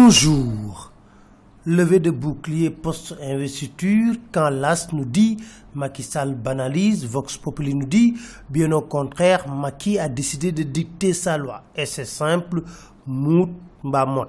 Bonjour. Levée de bouclier post-investiture quand l'AS nous dit Macky Sall banalise, Vox Populi nous dit bien au contraire, Macky a décidé de dicter sa loi. Et c'est simple, mout mba mot.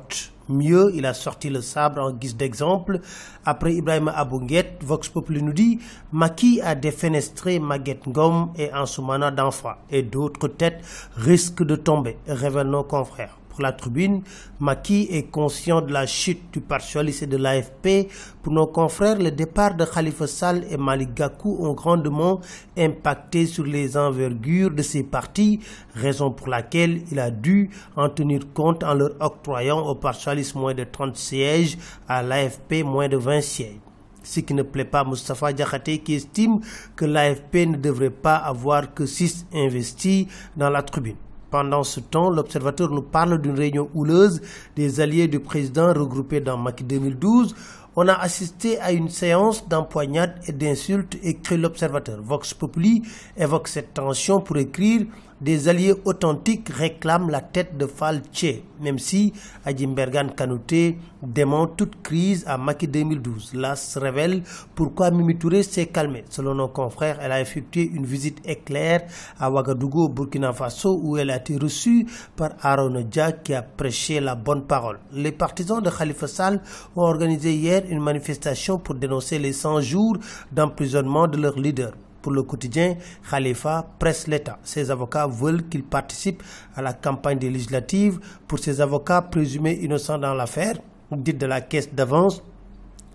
Mieux, il a sorti le sabre en guise d'exemple. Après Ibrahima Abounguet, Vox Populi nous dit Macky a défenestré Maguette Ngom et Ansoumana Danfa. Et d'autres têtes risquent de tomber, révèlent nos confrères. Pour la tribune, Macky est conscient de la chute du Parti socialiste et de l'AFP. Pour nos confrères, le départ de Khalifa Sall et Malick Gakou ont grandement impacté sur les envergures de ces partis, raison pour laquelle il a dû en tenir compte en leur octroyant au Parti socialiste moins de 30 sièges, à l'AFP moins de 20 sièges. Ce qui ne plaît pas à Moustapha Diakhaté qui estime que l'AFP ne devrait pas avoir que 6 investis dans la tribune. Pendant ce temps, l'Observateur nous parle d'une réunion houleuse des alliés du président regroupés dans Macky 2012. On a assisté à une séance d'empoignades et d'insultes, écrit l'Observateur. Vox Populi évoque cette tension pour écrire des alliés authentiques réclament la tête de Fall Tché, même si Adjimbergan Kanouté dément toute crise à Macky 2012. L'AS révèle pourquoi Mimi Touré s'est calmée. Selon nos confrères, elle a effectué une visite éclair à Ouagadougou, au Burkina Faso, où elle a été reçue par Arona Dia qui a prêché la bonne parole. Les partisans de Khalifa Sall ont organisé hier une manifestation pour dénoncer les 100 jours d'emprisonnement de leur leader. Pour le quotidien, Khalifa presse l'État. Ses avocats veulent qu'il participe à la campagne des législatives. Pour ses avocats présumés innocents dans l'affaire, dite de la caisse d'avance,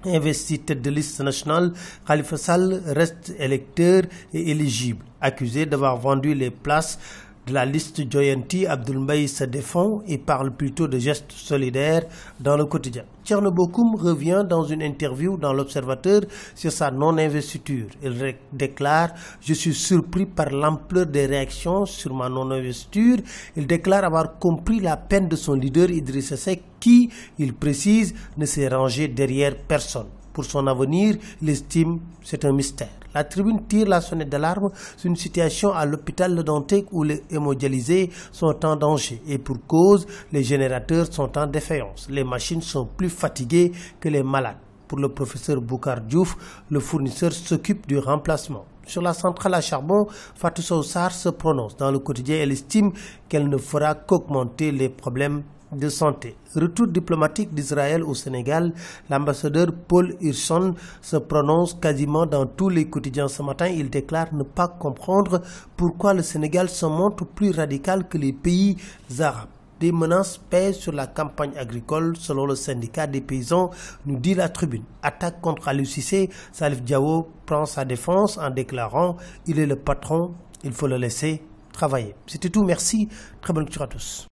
investi tête de liste nationale, Khalifa Sall reste électeur et éligible. Accusé d'avoir vendu les places de la liste Joyanti, Abdoul Mbaye se défend et parle plutôt de gestes solidaires dans le quotidien. Thierno Bocoum revient dans une interview dans l'Observateur sur sa non-investiture. Il déclare « Je suis surpris par l'ampleur des réactions sur ma non-investiture ». Il déclare avoir compris la peine de son leader Idrissa Seck qui, il précise, ne s'est rangé derrière personne. Pour son avenir, il estime c'est un mystère. La tribune tire la sonnette d'alarme sur une situation à l'hôpital Le Dantec où les hémodialysés sont en danger. Et pour cause, les générateurs sont en défaillance. Les machines sont plus fatiguées que les malades. Pour le professeur Boucar Diouf, le fournisseur s'occupe du remplacement. Sur la centrale à charbon, Fatou Sow Sarr se prononce. Dans le quotidien, elle estime qu'elle ne fera qu'augmenter les problèmes de santé. Retour diplomatique d'Israël au Sénégal, l'ambassadeur Paul Hirschon se prononce quasiment dans tous les quotidiens ce matin. Il déclare ne pas comprendre pourquoi le Sénégal se montre plus radical que les pays arabes. Des menaces pèsent sur la campagne agricole selon le syndicat des paysans, nous dit la tribune. Attaque contre Aliou Cissé, Salif Diao prend sa défense en déclarant « Il est le patron, il faut le laisser travailler ». C'était tout, merci, très bonne lecture à tous.